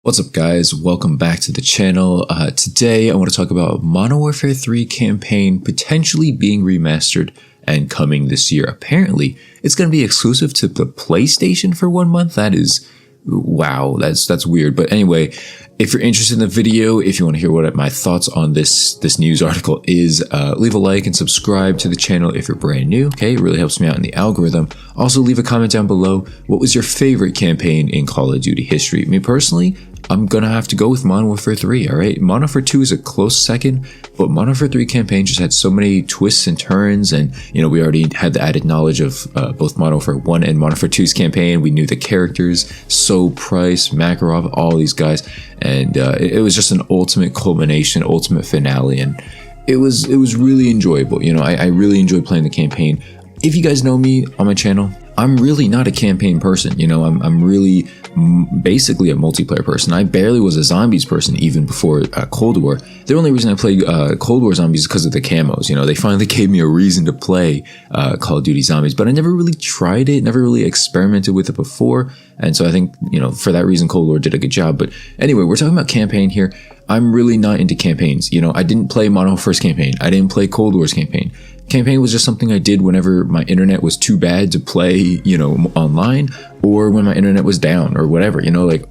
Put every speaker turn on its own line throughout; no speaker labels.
What's up guys, welcome back to the channel. Today I want to talk about Modern Warfare 3 campaign potentially being remastered and coming this year. Apparently it's going to be exclusive to the PlayStation for 1 month. That is, wow, that's weird. But anyway, if you're interested in the video, if you want to hear what my thoughts on this news article is, leave a like and subscribe to the channel if you're brand new. Okay, it really helps me out in the algorithm. Also leave a comment down below. What was your favorite campaign in Call of Duty history? Me personally, I'm gonna have to go with Modern Warfare 3, alright? Modern Warfare 2 is a close second, but Modern Warfare 3 campaign just had so many twists and turns, and you know, we already had the added knowledge of both Modern Warfare 1 and Modern Warfare 2's campaign. We knew the characters, So Price, Makarov, all these guys, and it was just an ultimate culmination, ultimate finale, and it was really enjoyable. You know, I really enjoyed playing the campaign. If you guys know me on my channel, I'm really not a campaign person. You know, I'm really basically a multiplayer person. I barely was a zombies person even before Cold War. The only reason I played Cold War zombies is because of the camos. You know, they finally gave me a reason to play Call of Duty zombies, but I never really tried it, never really experimented with it before. And so I think, you know, for that reason, Cold War did a good job. But anyway, we're talking about campaign here. I'm really not into campaigns. You know, I didn't play Modern Warfare's campaign. I didn't play Cold War's campaign. Campaign was just something I did whenever my internet was too bad to play, you know, online, or when my internet was down or whatever, you know, like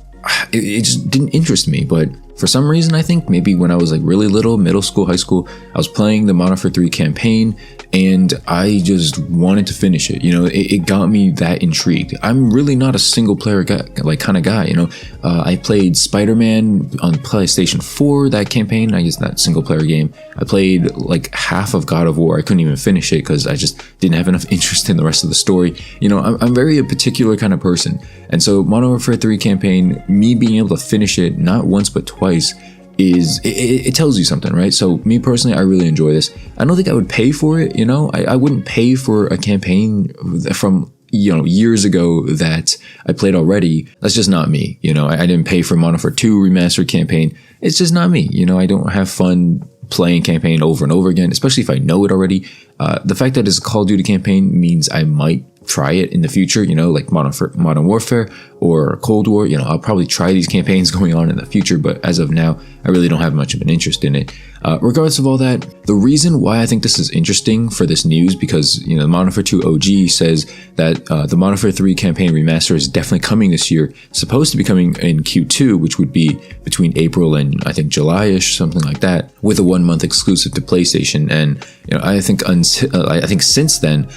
it just didn't interest me. But for some reason, I think maybe when I was like really little, middle school, high school, I was playing the Modern Warfare 3 campaign and I just wanted to finish it. You know, it got me that intrigued. I'm really not a single player guy, like kind of guy, you know. I played Spider-Man on PlayStation 4, that campaign, I guess that single player game. I played like half of God of War. I couldn't even finish it because I just didn't have enough interest in the rest of the story. You know, I'm very a particular kind of person. And so Modern Warfare 3 campaign, me being able to finish it not once but twice, it tells you something, right? So me personally, I really enjoy this. I don't think I would pay for it, you know. I wouldn't pay for a campaign from, you know, years ago that I played already. That's just not me, you know. I didn't pay for Modern Warfare 2 Remastered campaign. It's just not me, you know. I don't have fun playing campaign over and over again, especially if I know it already. The fact that it's a Call of Duty campaign means I might try it in the future, you know, like Modern Warfare or Cold War. You know, I'll probably try these campaigns going on in the future, but as of now, I really don't have much of an interest in it. Regardless of all that, the reason why I think this is interesting for this news, because, you know, Modern Warfare 2 OG says that the Modern Warfare 3 campaign remaster is definitely coming this year, supposed to be coming in Q2, which would be between April and I think July-ish, something like that, with a 1 month exclusive to PlayStation. And, you know, I think since then,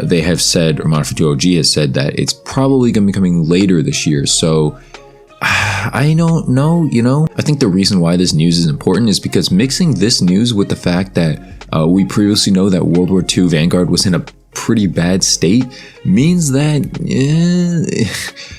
they have said, or Modern Warfare 2 OG has said that it's probably going to be coming later this year. So I don't know, you know. I think the reason why this news is important is because mixing this news with the fact that we previously know that World War II Vanguard was in a pretty bad state means that,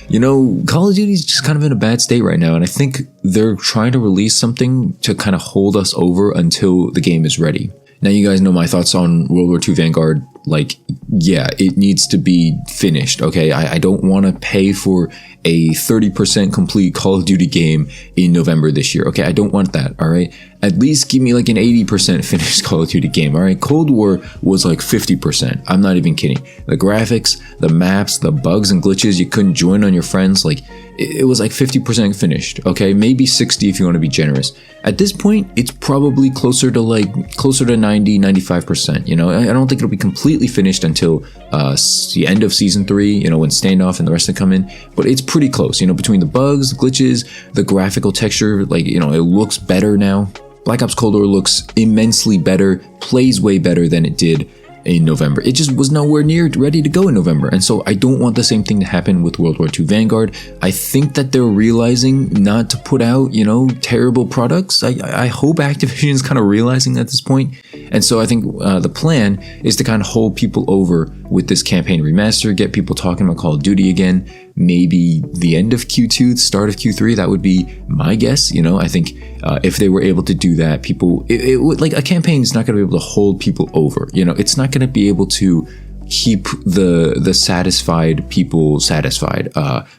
you know, Call of Duty is just kind of in a bad state right now. And I think they're trying to release something to kind of hold us over until the game is ready. Now, you guys know my thoughts on World War II Vanguard. Like, yeah, it needs to be finished, okay? I don't want to pay for a 30% complete Call of Duty game in November this year, okay? I don't want that, all right? At least give me like an 80% finished Call of Duty game, all right? Cold War was like 50%. I'm not even kidding. The graphics, the maps, the bugs and glitches, you couldn't join on your friends, like, it was like 50% finished, okay? Maybe 60 if you want to be generous. At this point, it's probably closer to 90, 95%, you know? I don't think it'll be completely finished until the end of Season 3, you know, when Standoff and the rest of them come in, but it's pretty close, you know, between the bugs, glitches, the graphical texture, like, you know, it looks better now. Black Ops Cold War looks immensely better, plays way better than it did in November. It just was nowhere near ready to go in November. And so I don't want the same thing to happen with World War II Vanguard. I think that they're realizing not to put out, you know, terrible products. I hope Activision is kind of realizing at this point. And so I think the plan is to kind of hold people over with this campaign remaster, get people talking about Call of Duty again, maybe the end of Q2, start of Q3. That would be my guess. You know, I think if they were able to do that, people, it would, like, a campaign is not going to be able to hold people over. You know, it's not going to be able to keep the satisfied people satisfied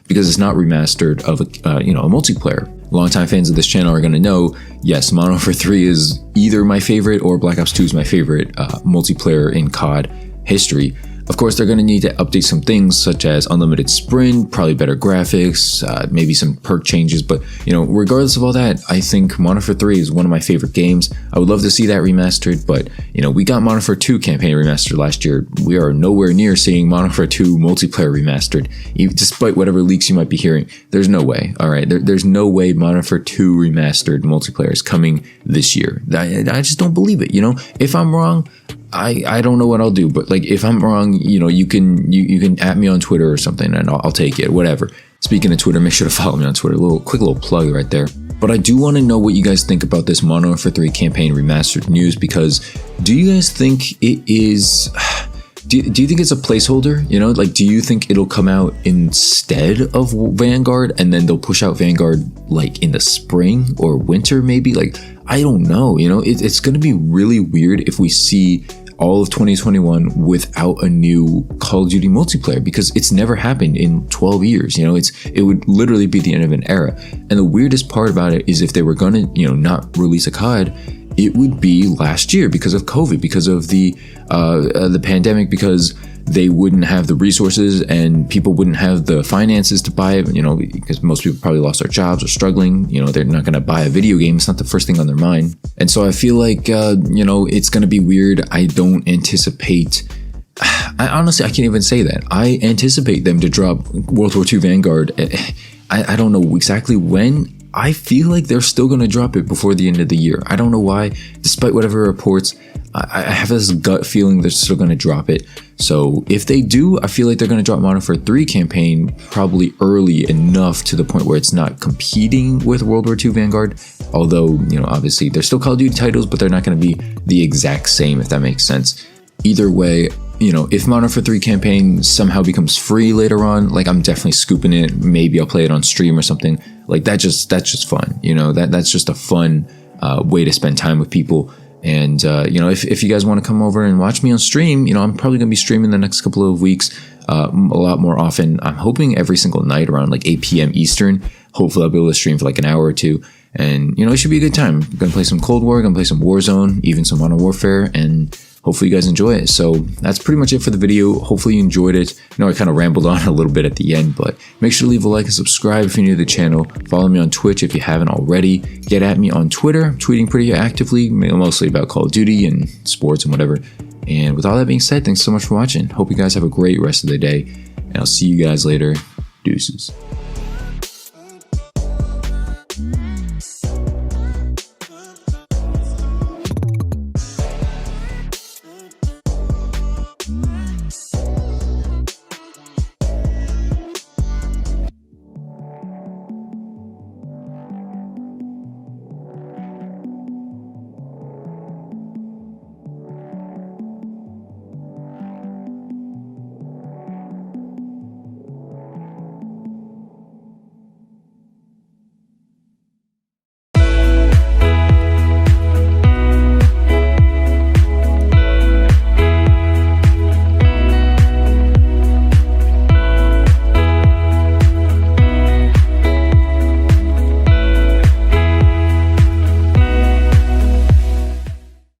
because it's not remastered of you know, a multiplayer. Longtime fans of this channel are going to know, yes, Modern Warfare 3 is either my favorite or Black Ops 2 is my favorite multiplayer in COD history. Of course, they're going to need to update some things such as unlimited sprint, probably better graphics, maybe some perk changes. But, regardless of all that, I think Modern Warfare 3 is one of my favorite games. I would love to see that remastered, but, we got Modern Warfare 2 campaign remastered last year. We are nowhere near seeing Modern Warfare 2 multiplayer remastered, despite whatever leaks you might be hearing. There's no way, all right? There's no way Modern Warfare 2 remastered multiplayer is coming this year. I just don't believe it, If I'm wrong, I don't know what I'll do, but if I'm wrong, you can at me on Twitter or something, and I'll take it, whatever. Speaking of Twitter, make sure to follow me on Twitter. Quick little plug right there. But I do want to know what you guys think about this Modern Warfare 3 campaign remastered news, because do you guys think it is? Do you think it's a placeholder? Do you think it'll come out instead of Vanguard, and then they'll push out Vanguard in the spring or winter maybe? I don't know. It's going to be really weird if we see all of 2021 without a new Call of Duty multiplayer, because it's never happened in 12 years. It would literally be the end of an era. And the weirdest part about it is if they were going to, not release a COD, it would be last year because of COVID, because of the pandemic, because they wouldn't have the resources and people wouldn't have the finances to buy it, because most people probably lost their jobs or struggling. They're not going to buy a video game. It's not the first thing on their mind. And so I feel like, it's going to be weird. I don't anticipate... Honestly, I can't even say that. I anticipate them to drop World War II Vanguard. I don't know exactly when. I feel like they're still going to drop it before the end of the year. I don't know why, despite whatever reports. I have this gut feeling they're still going to drop it. So if they do, I feel like they're going to drop Modern Warfare 3 campaign probably early enough to the point where it's not competing with World War II Vanguard. Although, obviously they're still Call of Duty titles, but they're not going to be the exact same, if that makes sense. Either way, if Modern Warfare 3 campaign somehow becomes free later on, I'm definitely scooping it. Maybe I'll play it on stream or something. That's just fun. That's just a fun way to spend time with people. And, if you guys want to come over and watch me on stream, I'm probably going to be streaming the next couple of weeks a lot more often. I'm hoping every single night around 8 p.m. Eastern. Hopefully I'll be able to stream for an hour or two. And, it should be a good time. I'm going to play some Cold War, going to play some Warzone, even some Modern Warfare, and hopefully you guys enjoy it. So that's pretty much it for the video. Hopefully you enjoyed it. I kind of rambled on a little bit at the end, but make sure to leave a like and subscribe if you're new to the channel. Follow me on Twitch if you haven't already. Get at me on Twitter. I'm tweeting pretty actively, mostly about Call of Duty and sports and whatever. And with all that being said, thanks so much for watching. Hope you guys have a great rest of the day, and I'll see you guys later. Deuces.